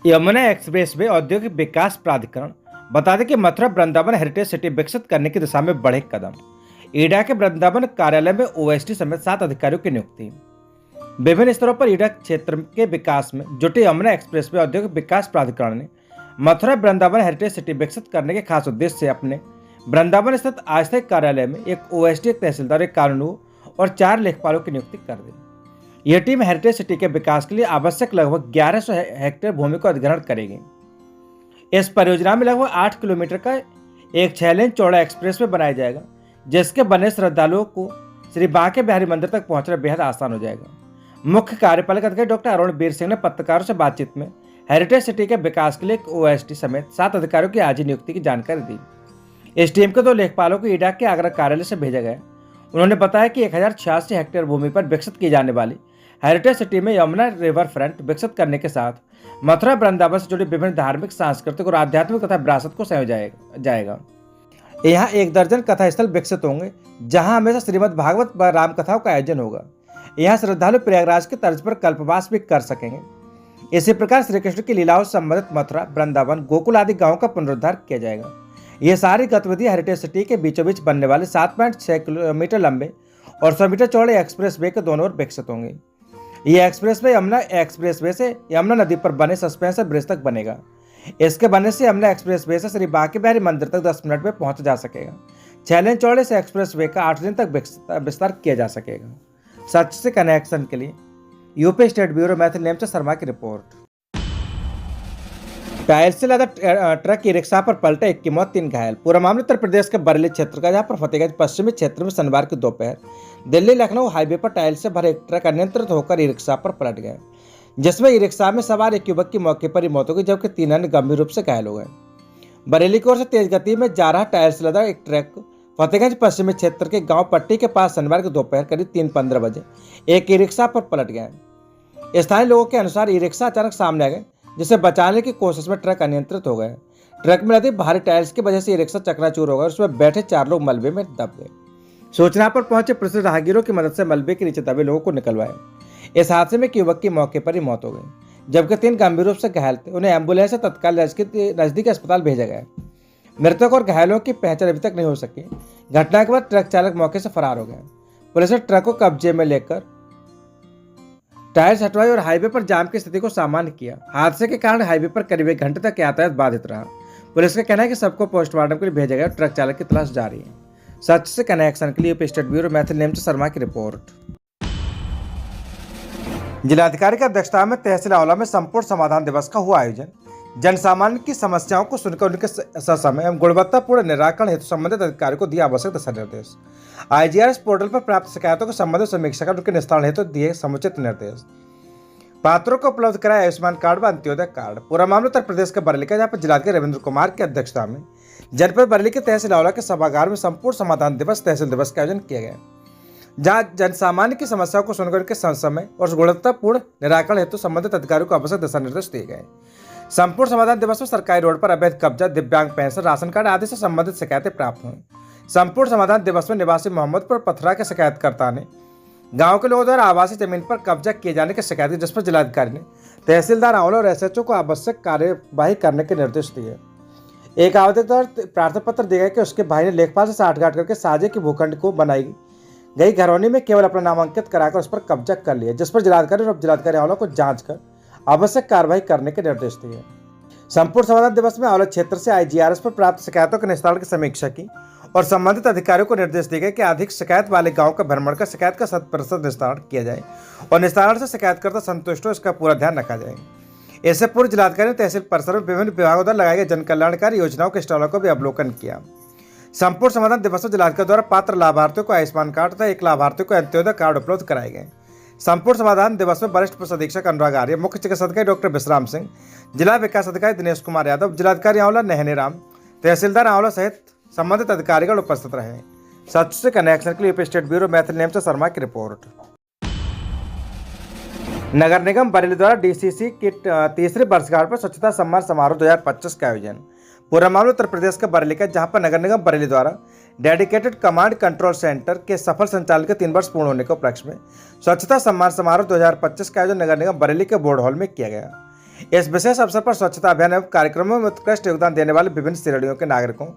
Yamuna express way औद्योगिक विकास प्राधिकरण बता दें कि मथुरा वृंदावन हेरिटेज सिटी विकसित करने की दिशा में बढ़े कदम। ईडा के वृंदावन कार्यालय में ओएसडी समेत 7 अधिकारियों की नियुक्ति। विभिन्न स्तरों पर ईडा क्षेत्र के विकास में जुटे यमुना एक्सप्रेस वे औद्योगिक विकास प्राधिकरण ने मथुरा वृंदावन हेरिटेज सिटी विकसित करने के खास उद्देश्य से अपने वृंदावन स्थित अस्थायी कार्यालय में एक ओएसडी, एक तहसीलदार, एक कानूनगो और 4 लेखपालों की नियुक्ति कर दी। यह टीम हेरिटेज सिटी के विकास के लिए आवश्यक लगभग 1100 हेक्टेयर भूमि को अधिग्रहण करेगी। इस परियोजना में लगभग 8 किलोमीटर का एक 6 लेन चौड़ा एक्सप्रेस वे बनाया जाएगा, जिसके बनने श्रद्धालुओं को श्री बांके बिहारी मंदिर तक पहुंचना बेहद आसान हो जाएगा। मुख्य कार्यपालक अधिकारी डॉक्टर अरुण बीर सिंह ने पत्रकारों से बातचीत में हेरिटेज सिटी के विकास के लिए एक ओएसडी समेत 7 अधिकारियों की आज ही नियुक्ति की जानकारी दी। इस टीम के 2 लेखपालों को ईडा के आगरा कार्यालय से भेजा गया। उन्होंने बताया कि 1086 हेक्टेयर भूमि पर विकसित की जाने वाली हेरिटेज सिटी में यमुना रिवर फ्रंट विकसित करने के साथ मथुरा वृंदावन से जुड़ी विभिन्न धार्मिक, सांस्कृतिक और आध्यात्मिक तथा विरासत को संजोया जाएगा। यहाँ 1 दर्जन कथा स्थल विकसित होंगे, जहाँ हमेशा श्रीमद् भागवत व राम कथाओं का आयोजन होगा। यहाँ श्रद्धालु प्रयागराज की तर्ज पर कल्पवास भी कर सकेंगे। इसी प्रकार श्री कृष्ण की लीलाओं से संबंधित मथुरा, वृंदावन, गोकुल आदि गांवों का पुनरुद्धार किया जाएगा। ये सारी गतिविधियां हेरिटेज सिटी के बीचों बीच बनने वाले 7.6 किलोमीटर लंबे और 100 मीटर चौड़े एक्सप्रेस वे के दोनों ओर विकसित होंगे। यह express way Yamuna express way से यमुना नदी पर बने सस्पेंशन ब्रिज तक बनेगा। इसके बनने से यमुना एक्सप्रेस वे से श्री बांके बिहारी मंदिर तक 10 मिनट में पहुंचा जा सकेगा। 6 लेन चौड़े से एक्सप्रेस वे का 8 दिन तक विस्तार किया जा सकेगा। सच से कनेक्शन के लिए UP state bureau Maithil name से शर्मा की रिपोर्ट। टायर से लदा ट्रक ई रिक्शा पर पलटा, 1 की मौत, 3 घायल। पूरा मामला उत्तर प्रदेश के बरेली क्षेत्र का, जहां पर फतेहगंज पश्चिमी क्षेत्र में शनिवार की दोपहर दिल्ली लखनऊ हाईवे पर टायर से भरे एक ट्रक अनियंत्रित होकर ई रिक्शा पर पलट गया, जिसमें ई रिक्शा में सवार एक युवक की मौके पर ही मौत हो गई, जबकि 3 अन्य गंभीर रूप से घायल हो गए। बरेली की ओर से तेज गति में जा रहा टायर से लदा एक ट्रक फतेहगंज पश्चिमी क्षेत्र के गांव पट्टी के पास शनिवार की दोपहर करीब 3:15 बजे एक ई रिक्शा पर पलट गया। स्थानीय लोगों के अनुसार ई रिक्शा अचानक सामने आ गए, जिसे बचाने की कोशिश में ट्रक अनियंत्रित हो गया। ट्रक में लदी भारी टायर्स की वजह से ई रिक्शा चकनाचूर हो गया और उसमें बैठे 4 लोग मलबे में दब गए। सूचना पर पहुंचे पुलिस ने राहगीरों की मदद से मलबे के नीचे दबे लोगों को निकलवाया। इस हादसे में एक युवक की मौके पर ही मौत हो गई, जबकि 3 गंभीर रूप से घायल थे। उन्हें एम्बुलेंस से तत्काल नजदीकी अस्पताल भेजा गया। मृतक और घायलों की पहचान अभी तक नहीं हो सकी। घटना के बाद ट्रक चालक मौके से फरार हो गया। पुलिस ने ट्रक को कब्जे में लेकर टायर्स हटवाई और हाईवे पर जाम की स्थिति को सामान्य किया। हादसे के कारण हाईवे पर करीब 1 घंटे तक यातायात बाधित रहा। पुलिस का कहना है कि सबको पोस्टमार्टम के लिए भेजा गया और ट्रक चालक की तलाश जारी है। सच से कनेक्शन के लिए UP state bureau Maithil name से शर्मा की रिपोर्ट। जिलाधिकारी की अध्यक्षता में तहसील आंवला में संपूर्ण समाधान दिवस का हुआ आयोजन। जन सामान्य की समस्याओं को सुनकर उनके ससमय एवं गुणवत्तापूर्ण निराकरण हेतु संबंधित अधिकारियों को दिया आवश्यक दिशा निर्देश। IGRS पोर्टल पर प्राप्त शिकायतों को संबंधित समीक्षा कर उनके निस्तारण हेतु दिए समुचित निर्देश। पात्रों को उपलब्ध कराया आयुष्मान कार्ड व अंत्योदय कार्ड। पूरा मामला उत्तर प्रदेश के बरेली का, जहाँ पर जिलाधिकारी रविंद्र कुमार की अध्यक्षता में जनपद बरेली के तहसील आंवला के सभागार में संपूर्ण समाधान दिवस तहसील दिवस का आयोजन किया गया, जहां जन सामान्य की समस्याओं को सुनकर उनके समय और गुणवत्तापूर्ण निराकरण हेतु संबंधित अधिकारियों को आवश्यक दिशा निर्देश दिए गए। संपूर्ण समाधान दिवस में सरकारी रोड पर अवैध कब्जा, दिव्यांग पेंशन, राशन कार्ड आदि से संबंधित शिकायतें प्राप्त हुई। संपूर्ण समाधान दिवस में निवासी मोहम्मदपुर पथरा के शिकायतकर्ता ने गांव के लोगों द्वारा आवासीय जमीन पर कब्जा किए जाने की शिकायत की, जिस पर जिलाधिकारी ने तहसीलदार आंवला और SHO को आवश्यक कार्यवाही करने के निर्देश दिए। एक आवेदक द्वारा प्रार्थना पत्र दिया गया कि उसके भाई ने लेखपाल से साठगांठ करके साझे की भूखंड को बनाई गई घरौनी में केवल अपना नामांकित कराकर उस पर कब्जा कर लिया, जिस पर जिलाधिकारी और उप जिलाधिकारी आंवला को जांच कर आवश्यक कार्रवाई करने के निर्देश दिए। संपूर्ण समाधान दिवस में आंवला क्षेत्र से IGRS पर प्राप्त शिकायतों के निस्तारण की समीक्षा की और संबंधित अधिकारियों को निर्देश दिए गए कि अधिक शिकायत वाले गांव का भ्रमण कर शिकायत का 100% निस्तारण किया जाए और निस्तारण से शिकायतकर्ता संतुष्ट हो, इसका पूरा ध्यान रखा जाए। इससे पूर्व जिलाधिकारी ने तहसील परिसर में विभिन्न विभागों द्वारा लगाए गए जन कल्याणकारी योजनाओं के स्टॉलों का भी अवलोकन किया। संपूर्ण समाधान दिवस में जिलाधिकारी द्वारा पात्र लाभार्थियों को आयुष्मान कार्ड तथा एक लाभार्थी को अंत्योदय कार्ड उपलब्ध कराए गए। संपूर्ण समाधान दिवस में वरिष्ठ पुलिस अधीक्षक अनुराग आर्य, मुख्य चिकित्सा अधिकारी डॉक्टर विश्राम सिंह, जिला विकास अधिकारी दिनेश कुमार यादव, जिलाधिकारी आंवला नहने राम, तहसीलदार आंवला सहित संबंधित अधिकारीगण उपस्थित रहे। सच से कनेक्शन के लिए UP state bureau Maithil name से शर्मा की रिपोर्ट। नगर निगम बरेली द्वारा DCC की 3री वर्षगांठ पर स्वच्छता सम्मान समारोह 2025 का आयोजन। पूरा मामला उत्तर प्रदेश के बरेली का, जहां पर नगर निगम बरेली द्वारा डेडिकेटेड कमांड कंट्रोल सेंटर के सफल संचालन के 3 वर्ष पूर्ण होने के उपलक्ष्य में स्वच्छता सम्मान समारोह 2025 का आयोजन नगर निगम बरेली के बोर्ड हॉल में किया गया। इस विशेष अवसर पर स्वच्छता अभियान एवं कार्यक्रमों में उत्कृष्ट योगदान देने वाले विभिन्न श्रेणियों के नागरिकों,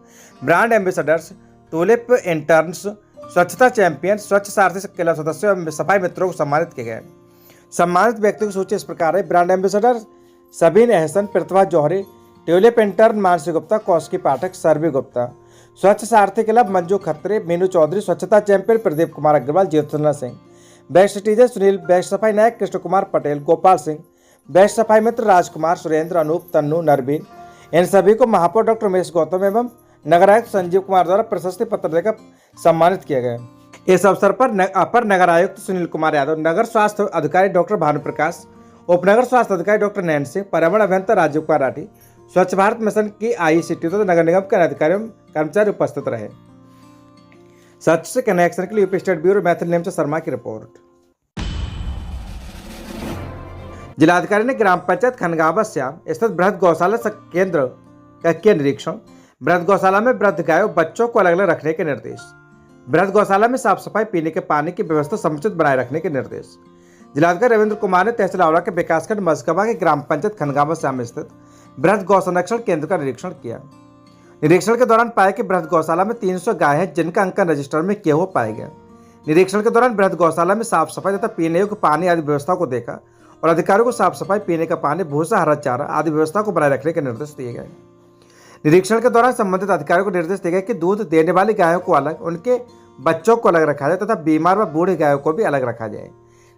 ब्रांड एम्बेसडर्स, टूलिप इंटर्न्स, स्वच्छता चैंपियन, स्वच्छ सारथी क्लब सदस्यों एवं सफाई मित्रों को सम्मानित किए गए। सम्मानित व्यक्तियों की सूची इस प्रकार है। Brand ambassador Sabeen Ehsan, Pratibha Jauhari, tulip intern Mansi Gupta, Kaushiki Pathak, Sarvi Gupta, Swachh Sarathi club Manju Khatri, Meenu Chaudhary, Swachhata champion Pradeep Kumar Agarwal, Jyotirna Singh, best citizen Sunil, best सफाई नायक कृष्ण कुमार पटेल, गोपाल सिंह, बेस्ट सफाई मित्र राजकुमार, सुरेंद्र, अनूप, तन्नू, नरबीन, इन सभी को महापौर डॉक्टर उमेश गौतम एवं नगर आयुक्त संजीव कुमार द्वारा प्रशस्ति पत्र देकर सम्मानित किया गया। इस अवसर पर अपर नगर आयुक्त सुनील कुमार यादव, नगर स्वास्थ्य अधिकारी डॉक्टर भानु प्रकाश, उपनगर स्वास्थ्य अधिकारी डॉक्टर नयन सिंह, पर्यावरण अभियंता राजीव कुमार राठी, स्वच्छ भारत मिशन की ICT तो नगर निगम के अधिकारियों कर्मचारी उपस्थित रहे। सच से कनेक्शन के लिए UP state bureau Maithil name से शर्मा की रिपोर्ट। जिलाधिकारी ने ग्राम पंचायत खनगावा श्याम स्थित बृहद गौशाला केंद्र का किया निरीक्षण। बृहद गौशाला में वृद्ध गायों बच्चों को अलग अलग रखने के निर्देश। बृहद गौशाला में साफ सफाई, पीने के पानी की व्यवस्था समुचित बनाए रखने के निर्देश। जिलाधिकारी रविंद्र कुमार ने तहसील आंवला के विकासखंड मस्कवा के ग्राम पंचायत खनगावा श्याम स्थित बृहद गौ संरक्षण केंद्र का निरीक्षण किया। निरीक्षण के दौरान पाया कि बृहद गौशाला में 300 गाय हैं जिनका अंकन रजिस्टर में किया हुआ पाया गया। निरीक्षण के दौरान बृहद गौशाला में साफ सफाई तथा पीने योग्य पानी आदि व्यवस्था को देखा और अधिकारियों को साफ सफाई, पीने का पानी, भूसा, हरा चारा आदि व्यवस्था को बनाए रखने के निर्देश दिए गए। निरीक्षण के दौरान संबंधित अधिकारियों को निर्देश दिए गए कि दूध देने वाली गायों को अलग, उनके बच्चों को अलग रखा जाए तथा बीमार व बूढ़ी गायों को भी अलग रखा जाए।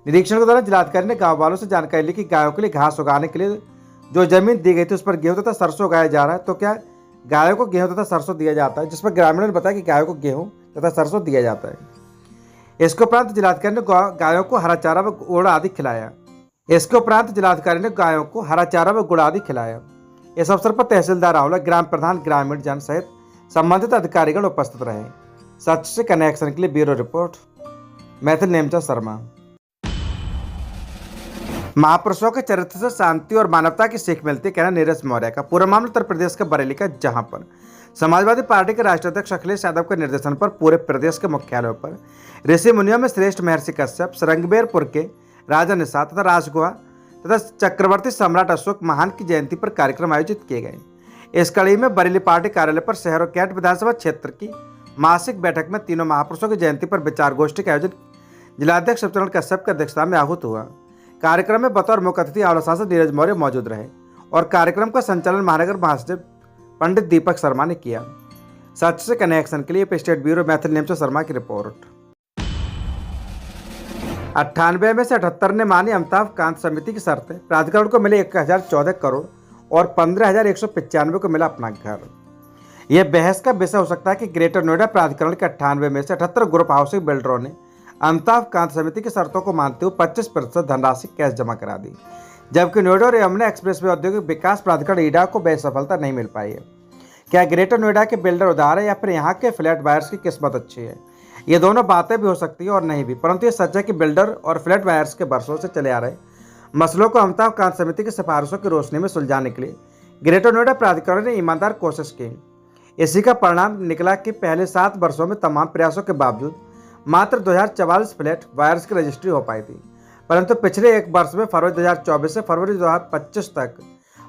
निरीक्षण के दौरान जिलाधिकारी ने गाँव वालों से जानकारी ली कि गायों के लिए घास उगाने के लिए जो जमीन दी गई थी उस पर गेहूं तथा सरसों उगाया जा रहा है, तो क्या गायों को गेहूं तथा सरसों दिया जाता है, जिस पर ग्रामीणों ने बताया कि गायों को गेहूं तथा सरसों दिया जाता है। इसके उपरांत जिलाधिकारी ने गायों को हरा चारा व गुड़ आदि खिलाया। इस अवसर पर तहसीलदार आंवला, ग्राम प्रधान, ग्रामीण जन सहित संबंधित अधिकारीगण उपस्थित रहे। सच से कनेक्शन के लिए ब्यूरो रिपोर्ट मैथिल नेमचा शर्मा। महापुरुषों के चरित्र से शांति और मानवता की सीख मिलती, कहना नीरज मौर्य का। पूरा मामला उत्तर प्रदेश के बरेली का, जहां पर समाजवादी पार्टी के राष्ट्रीय अध्यक्ष अखिलेश यादव के निर्देशन पर पूरे प्रदेश के मुख्यालयों पर ऋषि मुनियों में श्रेष्ठ महर्षि कश्यप, श्रृंगबेरपुर के राजा निषाद तथा राजगुहा तथा चक्रवर्ती सम्राट अशोक महान की जयंती पर कार्यक्रम आयोजित किए गए। इस कड़ी में बरेली पार्टी कार्यालय पर शहर और कैंट विधानसभा क्षेत्र की मासिक बैठक में तीनों महापुरुषों की जयंती पर विचार गोष्ठी का आयोजन जिलाध्यक्ष शिवचरण कश्यप की अध्यक्षता में आहूत हुआ। कार्यक्रम में बतौर मुख्य अतिथि आंवला सांसद नीरज मौर्य मौजूद रहे और कार्यक्रम का संचालन महानगर महासचिव पंडित दीपक शर्मा ने किया। सच से कनेक्शन के लिए स्टेट ब्यूरो मैथिल नेमचा शर्मा की रिपोर्ट। 98 में से 78 ने मानी अमिताभ कांत समिति की शर्तें। प्राधिकरण को मिले 1014 करोड़ और 15,195 को मिला अपना घर। यह बहस का विषय हो सकता है कि ग्रेटर नोएडा प्राधिकरण के 98 में से 78 ग्रुप हाउसिंग बिल्डरों ने अमिताभ कांत समिति की शर्तों को मानते हुए 25% धनराशि कैश जमा करा दी, जबकि नोएडा और यमुना एक्सप्रेसवे औद्योगिक विकास प्राधिकरण ईडा को वह सफलता नहीं मिल पाई है। क्या ग्रेटर नोएडा के बिल्डर उदार है या फिर यहाँ के फ्लैट बायर्स की किस्मत अच्छी है? ये दोनों बातें भी हो सकती है और नहीं भी, परंतु ये सच है कि बिल्डर और फ्लैट बायर्स के वर्षों से चले आ रहे मसलों को अमिताभ कांत समिति की सिफारिशों की रोशनी में सुलझाने के लिए ग्रेटर नोएडा प्राधिकरण ने ईमानदार कोशिश की। इसी का परिणाम निकला कि पहले 7 वर्षों में तमाम प्रयासों के बावजूद मात्र 2044 फ्लैट वायर्स की रजिस्ट्री हो पाई थी, परंतु पिछले एक वर्ष में फरवरी 2024 से फरवरी 2025 तक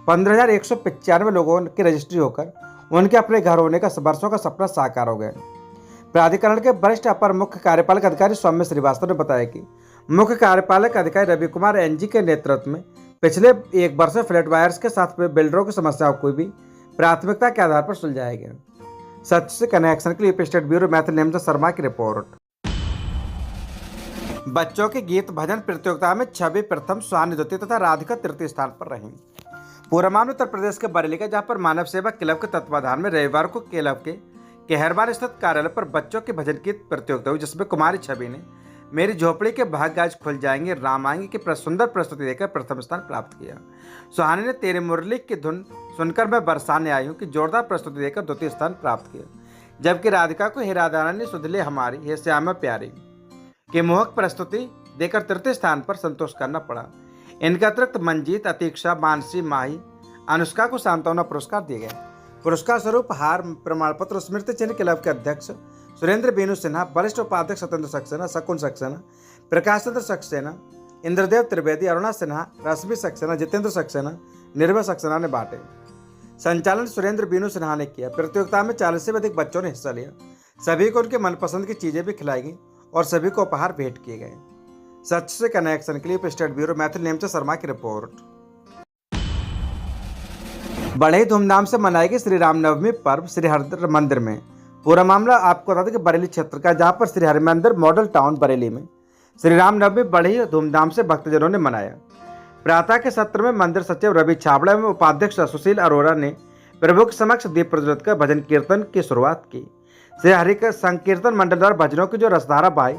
15,195 लोगों की रजिस्ट्री होकर उनके अपने घर होने का वर्षों का सपना साकार हो गया। प्राधिकरण के वरिष्ठ अपर मुख्य कार्यपालक अधिकारी सौम्य श्रीवास्तव ने बताया कि मुख्य कार्यपालक अधिकारी रवि कुमार NG के नेतृत्व में पिछले एक वर्ष में फ्लैट वायर्स के साथ बिल्डरों की समस्याओं को भी प्राथमिकता के आधार पर सुलझाया गया। सच से कनेक्शन के लिए स्टेट ब्यूरो मैथिल नेमचा शर्मा की रिपोर्ट। बच्चों के गीत भजन प्रतियोगिता में छवि प्रथम, स्वानी द्वितीय तथा राधिका तृतीय स्थान पर रही। पूरा मामला उत्तर प्रदेश के बरेली का, जहां पर मानव सेवा क्लब के तत्वाधान में रविवार को क्लब के केहरबार स्थित कार्यालय पर बच्चों की भजन गीत प्रतियोगिता हुई, जिसमें कुमारी छवि ने मेरी झोपड़ी के भाग्य आज खुल जाएंगे, राम आएंगे की सुंदर प्रस्तुति देकर प्रथम स्थान प्राप्त किया। सुहानी ने तेरे मुरली की धुन सुनकर मैं बरसाने आई हूँ की जोरदार प्रस्तुति देकर द्वितीय स्थान प्राप्त किया, जबकि राधिका को हे राधा ने सुधले हमारी हे श्यामा प्यारी की मोहक प्रस्तुति देकर तृतीय स्थान पर संतोष करना पड़ा। इनके अतिरिक्त मंजीत, अतीक्षा, मानसी, माही, अनुष्का को सांत्वना पुरस्कार दिए गए। पुरस्कार स्वरूप हार, प्रमाण पत्र, स्मृति चिन्ह क्लब के अध्यक्ष सुरेंद्र बेनू सिन्हा, वरिष्ठ उपाध्यक्ष सत्येंद्र सक्सेना, शकुन सक्सेना, प्रकाश चंद्र सक्सेना, इंद्रदेव त्रिवेदी, अरुणा सिन्हा, रश्मि सक्सेना, जितेंद्र सक्सेना, निर्भय सक्सेना ने बांटे। संचालन सुरेंद्र बीनू सिन्हा ने किया। प्रतियोगिता में 40 से अधिक बच्चों ने हिस्सा लिया। सभी को उनके मनपसंद की चीजें भी खिलाई गई और सभी को उपहार भेंट किए गए। सच से कनेक्शन के लिए स्टेट ब्यूरो मैथिल नेमचा शर्मा की रिपोर्ट। बड़े ही धूमधाम से मनाई गई श्री रामनवमी पर्व श्री हरिमंदिर मंदिर में। पूरा मामला आपको बता दें कि बरेली क्षेत्र का, जहां पर श्री हरिमंदिर मॉडल टाउन बरेली में श्री रामनवमी बड़े ही धूमधाम से भक्तजनों ने मनाया। प्रातः के सत्र में मंदिर सचिव रवि छाबड़ा एवं उपाध्यक्ष सुशील अरोड़ा ने प्रभु के समक्ष दीप प्रज्वलित कर भजन कीर्तन की शुरुआत की। श्री हरि का संकीर्तन मंडल द्वारा भजनों की जो रसधारा बहाई,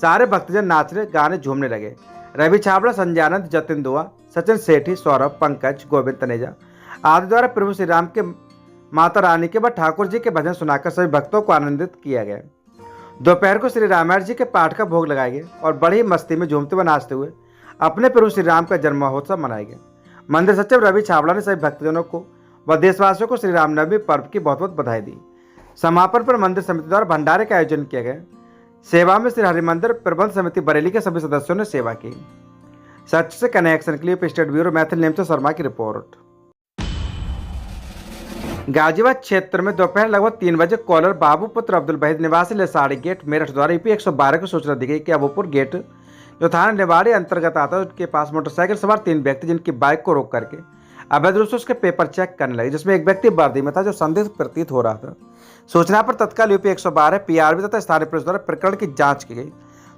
सारे भक्तजन नाचने गाने झूमने लगे। रवि छाबड़ा, संजयानंद, जतिन दुआ, सचिन सेठी, सौरभ, पंकज, गोविंद तनेजा आदि द्वारा प्रभु श्री राम के, माता रानी के व ठाकुर जी के भजन सुनाकर सभी भक्तों को आनंदित किया गया। दोपहर को श्री रामायण जी के पाठ का भोग लगाए गए और बड़ी मस्ती में झूमते व नाचते हुए अपने प्रभु श्री राम का जन्म महोत्सव मनाया गया। मंदिर सचिव रवि छाबड़ा ने सभी भक्तजनों को व देशवासियों को श्री रामनवमी पर्व की बहुत बहुत बधाई दी। समापन पर मंदिर समिति द्वारा भंडारे का आयोजन किया गया। सेवा में श्री हरिमंदिर प्रबंध समिति बरेली के सभी सदस्यों ने सेवा की। सच से कनेक्शन के लिए स्टेट ब्यूरो मैथिल नेमचा शर्मा की रिपोर्ट। गाजियाबाद क्षेत्र में दोपहर लगभग 3 बजे कॉलर बाबू पुत्र अब्दुल वहीद निवासी लेसाड़ी गेट मेरठ द्वारा ईपी 112 को सूचना दी गई कि अबूपुर गेट जो थाना निवाड़ी अंतर्गत आता है, उसके पास मोटरसाइकिल सवार 3 व्यक्ति जिनकी बाइक को रोक करके अवैध रूप से उसके पेपर चेक करने लगे, जिसमें एक व्यक्ति वर्दी में था जो संदिग्ध प्रतीत हो रहा था। सूचना पर तत्काल यूपी 112 पीआरबी तथा स्थानीय पुलिस द्वारा प्रकरण की जांच की गई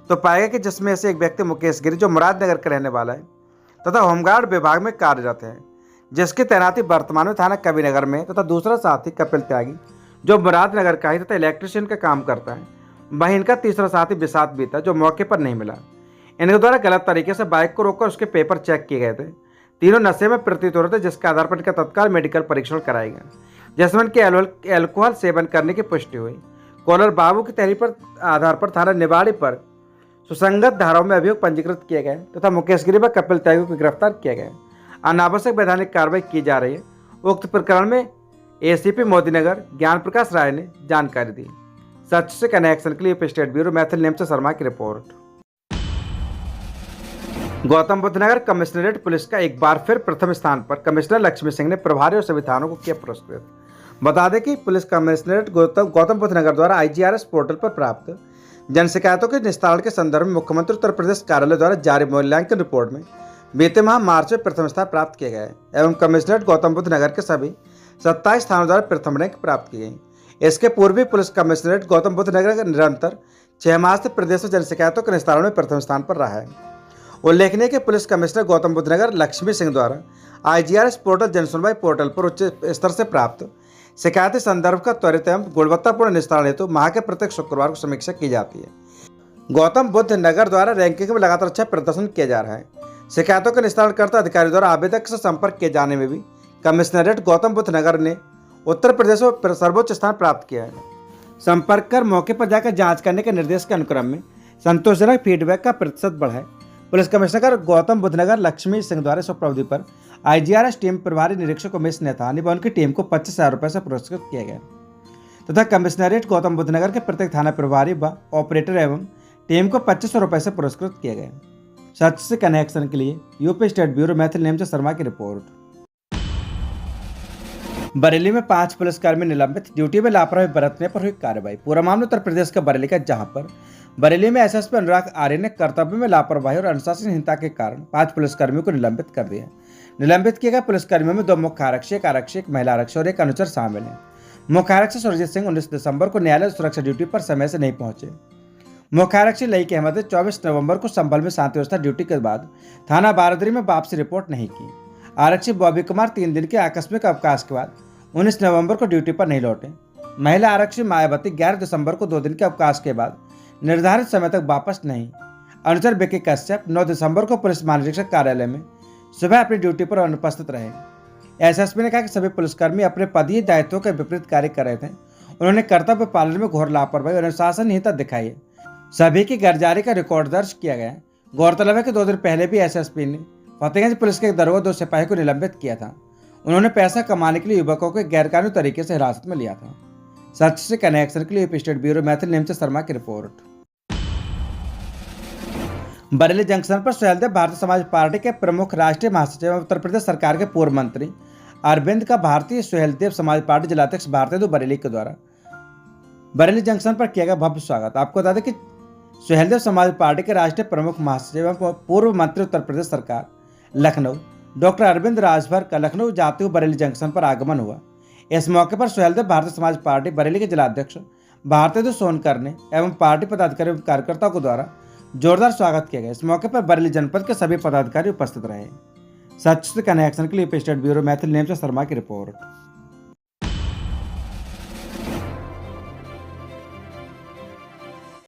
तो पाया गया कि जिसमें से एक व्यक्ति मुकेश गिरी जो मुरादनगर का रहने वाला है तथा होमगार्ड विभाग में कार्यरत है, जिसकी तैनाती वर्तमान में थाना कबीरनगर में, तथा दूसरा साथी कपिल त्यागी जो मुरादनगर का ही तथा इलेक्ट्रिशियन का काम करता है। वहीं इनका तीसरा साथी विशात भी था जो मौके पर नहीं मिला। इनके द्वारा गलत तरीके से बाइक को रोककर उसके पेपर चेक किए गए थे। तीनों नशे में प्रतीत हो रहे थे, जिसके आधार पर इनका तत्काल मेडिकल परीक्षण कराया गया, जिसमें इनके एल्कोहल सेवन करने की पुष्टि हुई। कॉलर बाबू की तहरीर पर आधार पर थाना निवाड़ी पर सुसंगत धाराओं में अभियोग पंजीकृत किए गए तथा मुकेश गिरी व कपिल त्यागी को गिरफ्तार किया गया। अनावश्यक वैधानिक कार्रवाई की जा रही है। उक्त प्रकरण में एसीपी मोदीनगर ज्ञान प्रकाश राय ने जानकारी दी। सच से कनेक्शन के लिए स्टेट ब्यूरो मैथिल नेमचा शर्मा की रिपोर्ट। गौतम बुद्ध नगर कमिश्नरेट पुलिस का एक बार फिर प्रथम स्थान पर कमिश्नर लक्ष्मी सिंह ने प्रभारी और सभी थानों को किया पुरस्कृत। बता दें कि पुलिस कमिश्नरेट गौतम बुद्ध नगर द्वारा आईजीआरएस पोर्टल पर प्राप्त जन शिकायतों के निस्तारण के संदर्भ में मुख्यमंत्री उत्तर प्रदेश कार्यालय द्वारा जारी मूल्यांकन रिपोर्ट में बीते माह मार्च में प्रथम स्थान प्राप्त किया गया है एवं कमिश्नरेट गौतम बुद्ध नगर के सभी 27 थानों द्वारा प्रथम रैंक प्राप्त की गई। इसके पूर्व भी पुलिस कमिश्नरेट गौतम बुद्ध नगर निरंतर 6 माह से प्रदेश में जन शिकायतों के निस्तारण में प्रथम स्थान पर रहा है। उल्लेखनीय कि पुलिस कमिश्नर गौतम बुद्ध नगर लक्ष्मी सिंह द्वारा आईजीआरएस पोर्टल जनसुनवाई पोर्टल पर उच्च स्तर से प्राप्त शिकायती संदर्भ का त्वरित एवं गुणवत्तापूर्ण निस्तारण हेतु माह के प्रत्येक शुक्रवार को समीक्षा की जाती है। गौतम बुद्ध नगर द्वारा रैंकिंग में लगातार अच्छा प्रदर्शन किया जा रहा है। शिकायतों के निस्तारणकर्ता अधिकारी द्वारा आवेदक से संपर्क किए जाने में भी कमिश्नरेट गौतम बुद्ध नगर ने उत्तर प्रदेश में सर्वोच्च स्थान प्राप्त किया है। संपर्क कर मौके पर जाकर जांच करने के निर्देश के अनुक्रम में संतोषजनक फीडबैक का प्रतिशत बढ़ा है। पुलिस कमिश्नर गौतम बुद्ध नगर लक्ष्मी सिंह द्वारा इस उपलब्धि पर आईजीआरएस टीम प्रभारी निरीक्षक उमेश नेतानी व उनकी टीम को 25,000 रुपये से पुरस्कृत किया गया तथा कमिश्नरेट गौतम बुद्ध नगर के प्रत्येक थाना प्रभारी व ऑपरेटर एवं टीम को 2500 रुपये से पुरस्कृत किया गया। सच से कनेक्शन के लिए यूपी स्टेट ब्यूरो मैथिल नेमचा शर्मा की रिपोर्ट। बरेली में 5 पुलिसकर्मी निलंबित, ड्यूटी में लापरवाही बरतने पर हुई कार्रवाई। पूरा मामला उत्तर प्रदेश का बरेली का, जहां पर बरेली में एसएसपी अनुराग आर्य ने कर्तव्य में लापरवाही और अनुशासनहीनता के कारण 5 पुलिसकर्मियों को निलंबित कर दिया। निलंबित किए गए पुलिसकर्मियों में 2 मुख्य आरक्षी, एक आरक्षी, एक महिला आरक्षी और एक अनुचर शामिल है। मुख्य आरक्षी सुरजीत सिंह 19 दिसंबर को न्यायालय सुरक्षा ड्यूटी पर समय से नहीं पहुंचे। मुख्य आरक्षी लईक अहमद ने 24 नवंबर को संभल में शांति व्यवस्था ड्यूटी के बाद थाना बारदरी में वापसी रिपोर्ट नहीं की। आरक्षी बॉबी कुमार 3 दिन के आकस्मिक अवकाश के बाद 19 नवंबर को ड्यूटी पर नहीं लौटे। महिला आरक्षी मायावती 11 दिसंबर को 2 दिन के अवकाश के बाद निर्धारित समय तक वापस नहीं। अनुचर विकी कश्यप 9 दिसंबर को पुलिस महानिरीक्षक कार्यालय में सुबह अपनी ड्यूटी पर अनुपस्थित रहे। एसएसपी ने कहा कि सभी पुलिसकर्मी अपने पदीय दायित्वों के विपरीत कार्य कर रहे थे। उन्होंने कर्तव्य पालन में घोर लापरवाही और अनुशासनहीनता दिखाई है। सभी की गिरफ्तारी का रिकॉर्ड दर्ज किया गया। गौरतलब है कि 2 दिन पहले भी एसएसपी ने फतेहगंज पुलिस के दरोगा 2 सिपाही को निलंबित किया था। उन्होंने पैसा कमाने के लिए युवकों को गैरकानूनी तरीके से हिरासत में लिया था। सच से कनेक्शन के लिए स्टेट ब्यूरो मैथिल नेमचा शर्मा की रिपोर्ट। बरेली जंक्शन पर सुहेलदेव भारतीय समाज पार्टी के प्रमुख राष्ट्रीय महासचिव एवं उत्तर प्रदेश सरकार के पूर्व मंत्री अरविंद का भारतीय सुहेलदेव समाज पार्टी जिलाध्यक्ष भारतेंदु बरेली के द्वारा बरेली जंक्शन पर किया गया भव्य स्वागत। आपको बता दें कि सुहेलदेव समाज पार्टी के राष्ट्रीय प्रमुख महासचिव एवं पूर्व मंत्री उत्तर प्रदेश सरकार लखनऊ डॉक्टर अरविंद राजभर का लखनऊ जाते हुए बरेली जंक्शन पर आगमन हुआ। इस मौके पर सुहेलदेव भारतीय समाज पार्टी बरेली के जिलाध्यक्ष भारतेंदु सोनकर ने एवं पार्टी पदाधिकारियों एवं कार्यकर्ताओं के द्वारा जोरदार स्वागत किया गया। इस मौके पर बरेली जनपद के सभी पदाधिकारी उपस्थित रहे। सच से कनेक्शन के लिए स्टेट ब्यूरो मैथिल नेम से शर्मा की रिपोर्ट।